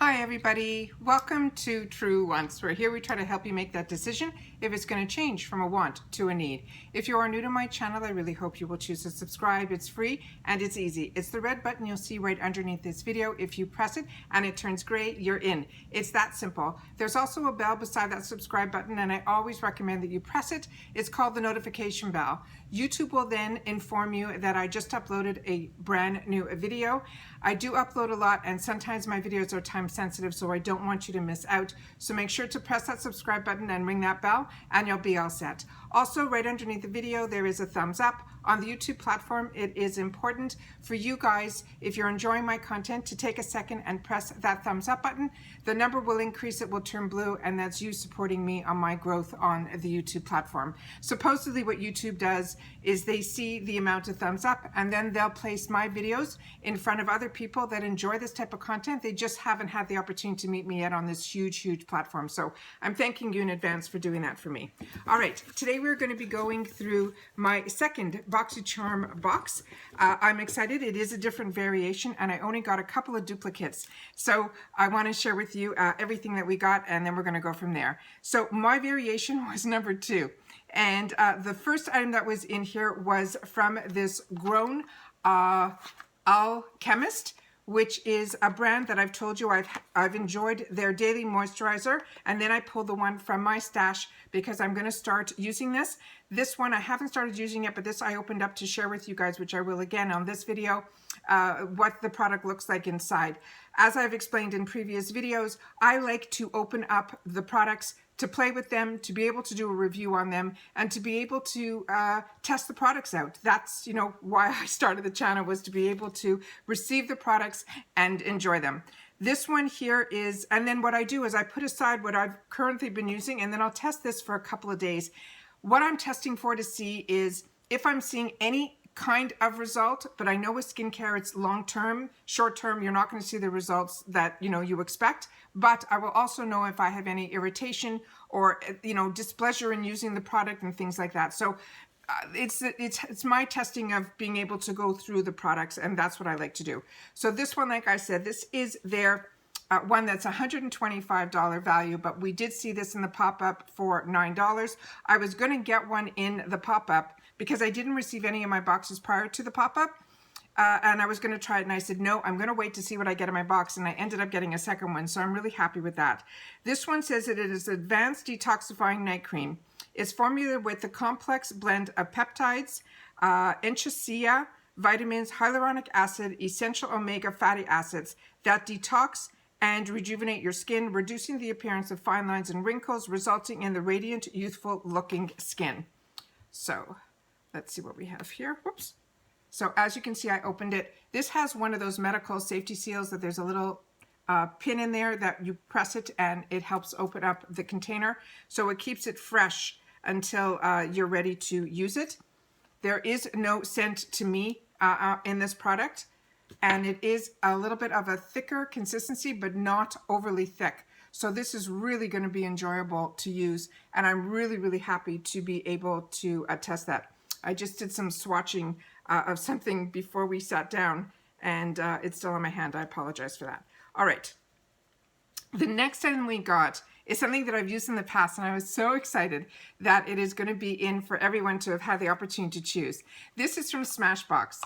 Hi everybody, welcome to True Wants, where here we try to help you make that decision if it's going to change from a want to a need. If you are new to my channel, I really hope you will choose to subscribe. It's free and it's easy. It's the red button you'll see right underneath this video. If you press it and it turns gray, you're in. It's that simple. There's also a bell beside that subscribe button, and I always recommend that you press it. It's called the notification bell. YouTube will then inform you that I just uploaded a brand new video. I do upload a lot, and sometimes my videos are time sensitive, so I don't want you to miss out. So make sure to press that subscribe button and ring that bell, and you'll be all set. Also, right underneath the video, there is a thumbs up. On the YouTube platform, it is important for you guys, if you're enjoying my content, to take a second and press that thumbs up button. The number will increase, it will turn blue, and that's you supporting me on my growth on the YouTube platform. Supposedly what YouTube does is they see the amount of thumbs up, and then they'll place my videos in front of other people that enjoy this type of content. They just haven't had the opportunity to meet me yet on this huge platform. So I'm thanking you in advance for doing that for me. All right, today we're going to be going through my second Boxycharm box. I'm excited. It is a different variation, and I only got a couple of duplicates. So I want to share with you everything that we got, and then we're going to go from there. So my variation was number 2. And the first item that was in here was from this Grown Alchemist, which is a brand that I've told you I've enjoyed their daily moisturizer, and then I pulled the one from my stash because I'm going to start using this. This one I haven't started using yet, but this I opened up to share with you guys, which I will again on this video, what the product looks like inside. As I've explained in previous videos, I like to open up the products, to play with them, to be able to do a review on them, and to be able to test the products out. That's, you know, why I started the channel, was to be able to receive the products and enjoy them. This one here is, and then what I do is I put aside what I've currently been using, and then I'll test this for a couple of days. What I'm testing for to see is if I'm seeing any kind of result, but I know with skincare it's long-term. Short-term, you're not going to see the results that you expect, but I will also know if I have any irritation or displeasure in using the product and things like that. So it's my testing of being able to go through the products, and that's what I like to do. So this one, like I said, this is their one that's $125 value, but we did see this in the pop-up for $9. I was going to get one in the pop-up because I didn't receive any of my boxes prior to the pop-up, and I was going to try it, and I said, no, I'm going to wait to see what I get in my box, and I ended up getting a second one, so I'm really happy with that. This one says that it is Advanced Detoxifying Night Cream. It's formulated with the complex blend of peptides, enchasea, vitamins, hyaluronic acid, essential omega fatty acids that detox and rejuvenate your skin, reducing the appearance of fine lines and wrinkles, resulting in the radiant, youthful looking skin. So let's see what we have here. Whoops. So as you can see, I opened it. This has one of those medical safety seals that there's a little pin in there that you press it and it helps open up the container. So it keeps it fresh until you're ready to use it. There is no scent to me in this product, and it is a little bit of a thicker consistency, but not overly thick. So this is really going to be enjoyable to use, and I'm really happy to be able to test that. I just did some swatching of something before we sat down, and it's still on my hand. I apologize for that. All right. The next item we got is something that I've used in the past, and I was so excited that it is going to be in for everyone to have had the opportunity to choose. This is from Smashbox.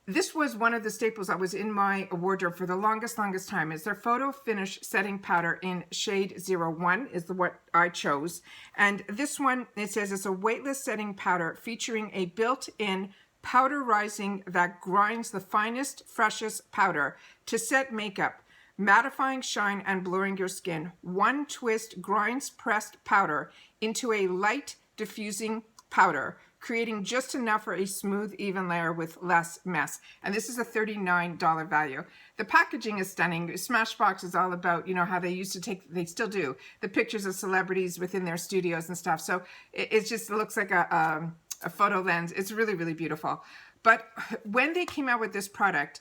This was one of the staples that was in my wardrobe for the longest time. It's their Photo Finish Setting Powder in shade 01 is what I chose. And this one, it says it's a weightless setting powder featuring a built-in powder rising that grinds the finest, freshest powder to set makeup, mattifying shine and blurring your skin. One twist grinds pressed powder into a light diffusing powder, creating just enough for a smooth, even layer with less mess. And this is a $39 value. The packaging is stunning. Smashbox is all about, how they used to take, they still do, the pictures of celebrities within their studios and stuff. So it just looks like a photo lens. It's really beautiful. But when they came out with this product,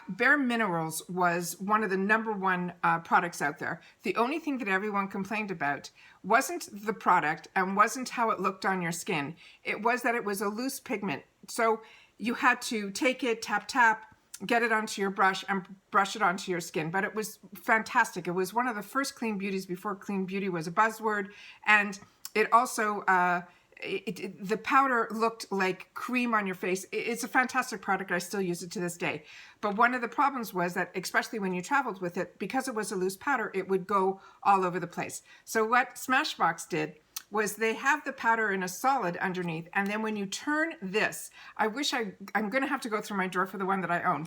Bare Minerals was one of the #1 products out there. The only thing that everyone complained about wasn't the product and wasn't how it looked on your skin. It was that it was a loose pigment. So you had to take it, tap, get it onto your brush and brush it onto your skin. But it was fantastic. It was one of the first clean beauties before clean beauty was a buzzword. And it also, the powder looked like cream on your face. It's a fantastic product. I still use it to this day. But one of the problems was that, especially when you traveled with it, because it was a loose powder, it would go all over the place. So what Smashbox did was they have the powder in a solid underneath, and then when you turn this, I'm going to have to go through my drawer for the one that I own.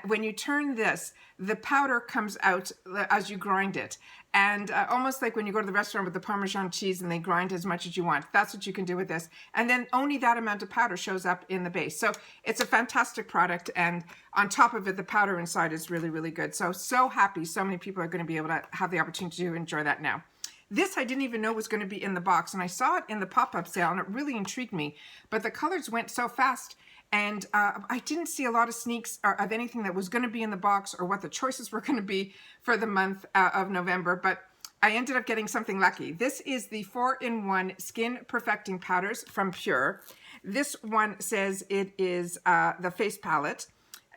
When you turn this, the powder comes out as you grind it. And almost like when you go to the restaurant with the Parmesan cheese and they grind as much as you want. That's what you can do with this. And then only that amount of powder shows up in the base. So it's a fantastic product. And on top of it, the powder inside is really, really good. So happy so many people are going to be able to have the opportunity to enjoy that now. This I didn't even know was going to be in the box, and I saw it in the pop-up sale, and it really intrigued me. But the colors went so fast, and I didn't see a lot of sneaks of anything that was going to be in the box or what the choices were going to be for the month of November. But I ended up getting something lucky. This is the 4-in-1 Skin Perfecting Powders from Pure. This one says it is the face palette.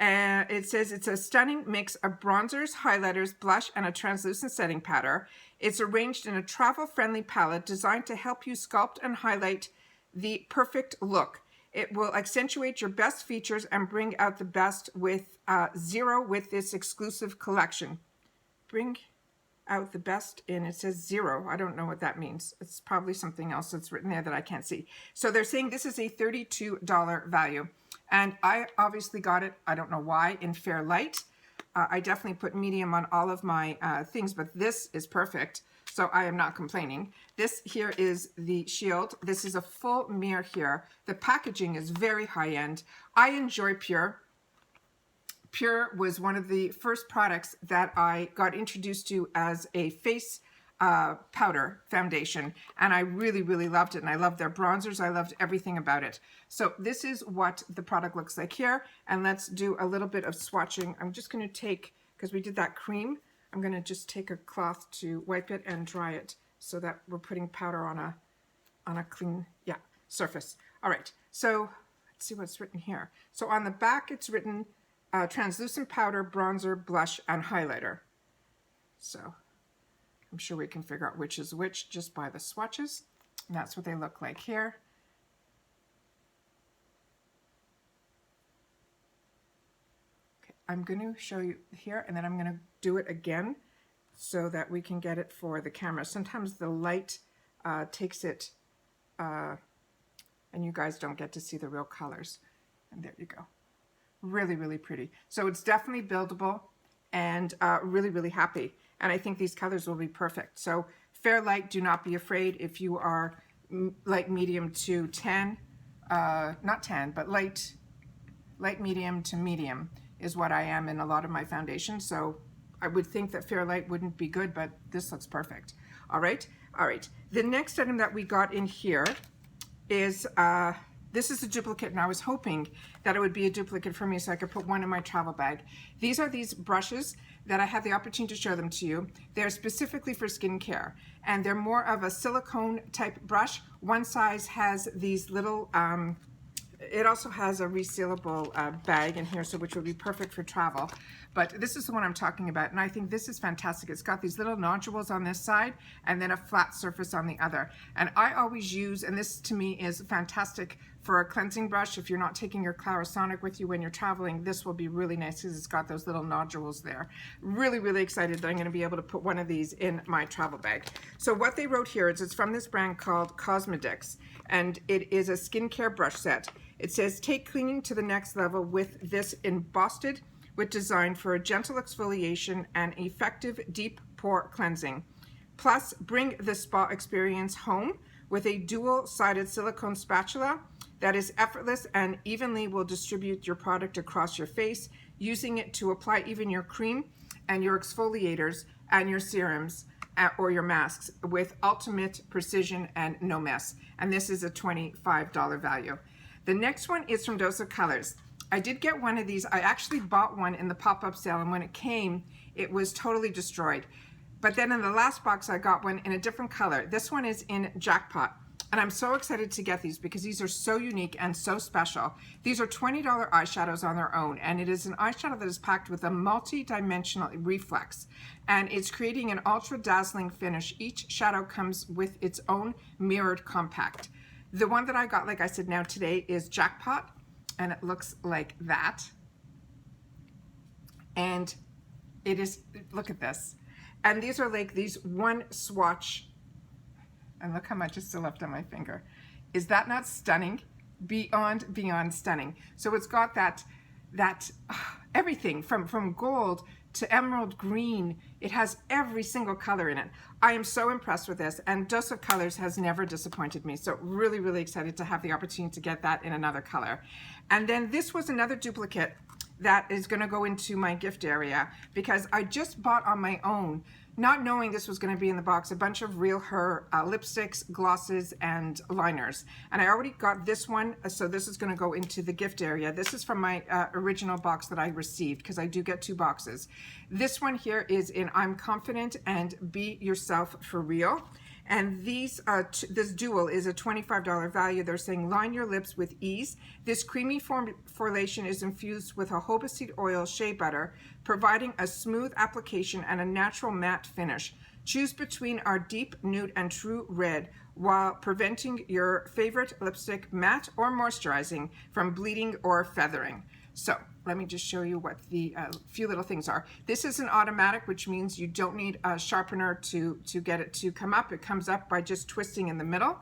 It says it's a stunning mix of bronzers, highlighters, blush, and a translucent setting powder. It's arranged in a travel-friendly palette designed to help you sculpt and highlight the perfect look. It will accentuate your best features and bring out the best with zero with this exclusive collection. Bring out the best in, it says zero. I don't know what that means. It's probably something else that's written there that I can't see. So they're saying this is a $32 value. And I obviously got it, I don't know why, in Fair Light. I definitely put medium on all of my things, but this is perfect, so I am not complaining. This here is the shield. This is a full mirror here. The packaging is very high-end. I enjoy Pure. Pure was one of the first products that I got introduced to as a face powder foundation, and I really, really loved it, and I loved their bronzers. I loved everything about it. So this is what the product looks like here, and let's do a little bit of swatching. I'm just going to take, because we did that cream, I'm going to just take a cloth to wipe it and dry it so that we're putting powder on a clean, surface. All right, so let's see what's written here. So on the back it's written translucent powder, bronzer, blush, and highlighter. So I'm sure we can figure out which is which just by the swatches. And that's what they look like here. Okay, I'm going to show you here, and then I'm going to do it again so that we can get it for the camera. Sometimes the light takes it, and you guys don't get to see the real colors. And there you go. Really, really pretty. So it's definitely buildable, and really, really happy. And I think these colors will be perfect. So Fair Light, do not be afraid if you are light medium to tan, not tan, but light medium to medium is what I am in a lot of my foundations. So I would think that Fair Light wouldn't be good, but this looks perfect. All right. The next item that we got in here is, this is a duplicate, and I was hoping that it would be a duplicate for me so I could put one in my travel bag. These are these brushes that I had the opportunity to show them to you. They're specifically for skincare, and they're more of a silicone type brush. One size has these little, it also has a resealable bag in here, so which would be perfect for travel. But this is the one I'm talking about, and I think this is fantastic. It's got these little nodules on this side and then a flat surface on the other. And I always use, and this to me is fantastic for a cleansing brush. If you're not taking your Clarisonic with you when you're traveling, this will be really nice because it's got those little nodules there. Really, really excited that I'm going to be able to put one of these in my travel bag. So what they wrote here is it's from this brand called Cosmedix, and it is a skincare brush set. It says, take cleaning to the next level with this embossed with design for a gentle exfoliation and effective deep pore cleansing. Plus, bring the spa experience home with a dual-sided silicone spatula that is effortless and evenly will distribute your product across your face, using it to apply even your cream and your exfoliators and your serums or your masks with ultimate precision and no mess. And this is a $25 value. The next one is from Dose of Colors. I did get one of these. I actually bought one in the pop-up sale, and when it came, it was totally destroyed. But then in the last box, I got one in a different color. This one is in Jackpot. And I'm so excited to get these because these are so unique and so special. These are $20 eyeshadows on their own, and it is an eyeshadow that is packed with a multi-dimensional reflex, and it's creating an ultra dazzling finish. Each shadow comes with its own mirrored compact. The one that I got, like I said, now today is Jackpot, and it looks like that. And it is, look at this. And these are like these one swatch. And look how much is still left on my finger. Is that not stunning? Beyond, beyond stunning. So it's got that everything from gold to emerald green. It has every single color in it. I am so impressed with this, and Dose of Colors has never disappointed me. So really, really excited to have the opportunity to get that in another color. And then this was another duplicate that is going to go into my gift area because I just bought on my own, not knowing this was going to be in the box, a bunch of RealHer lipsticks, glosses, and liners. And I already got this one, so this is going to go into the gift area. This is from my original box that I received, because I do get 2 boxes. This one here is in I'm Confident and Be Yourself for Real. And these, this dual is a $25 value. They're saying line your lips with ease. This creamy formulation is infused with jojoba seed oil shea butter, providing a smooth application and a natural matte finish. Choose between our deep nude and true red while preventing your favorite lipstick, matte or moisturizing, from bleeding or feathering. So let me just show you what the few little things are. This is an automatic, which means you don't need a sharpener to get it to come up. It comes up by just twisting in the middle.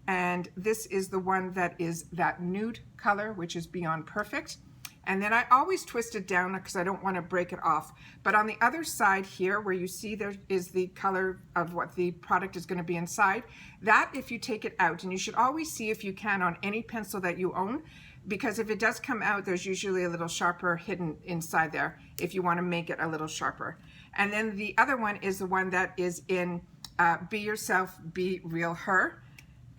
And this is the one that is that nude color, which is beyond perfect. And then I always twist it down because I don't want to break it off. But on the other side here, where you see there is the color of what the product is going to be inside, that if you take it out, and you should always see if you can on any pencil that you own, because if it does come out, there's usually a little sharper hidden inside there if you want to make it a little sharper. And then the other one is the one that is in Be Yourself, Be RealHer.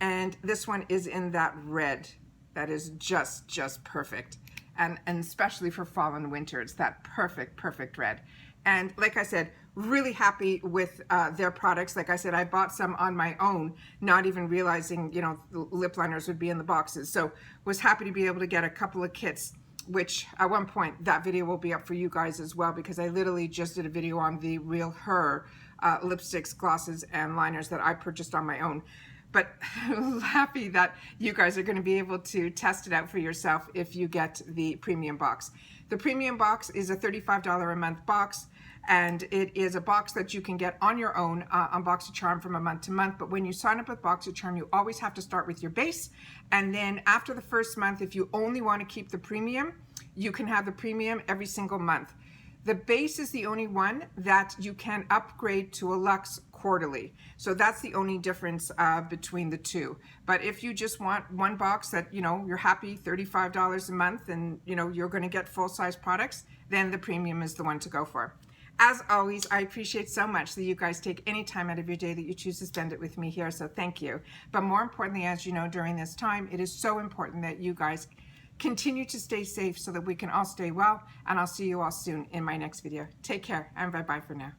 And this one is in that red. That is just perfect. And especially for fall and winter, it's that perfect red. And like I said, really happy with their products. Like I said, I bought some on my own, not even realizing, you know, lip liners would be in the boxes. So was happy to be able to get a couple of kits, which at one point that video will be up for you guys as well, because I literally just did a video on the RealHer lipsticks, glosses, and liners that I purchased on my own. But happy that you guys are going to be able to test it out for yourself if you get the premium box. The premium box is a $35 a month box, and it is a box that you can get on your own on Boxycharm from a month to month. But when you sign up with Boxycharm, you always have to start with your base. And then after the first month, if you only want to keep the premium, you can have the premium every single month. The base is the only one that you can upgrade to a luxe quarterly. So that's the only difference between the two. But if you just want one box that, you know, you're happy, $35 a month, and, you know, you're going to get full-size products, then the premium is the one to go for. As always, I appreciate so much that you guys take any time out of your day that you choose to spend it with me here, so thank you. But more importantly, as you know, during this time, it is so important that you guys continue to stay safe so that we can all stay well, and I'll see you all soon in my next video. Take care, and bye-bye for now.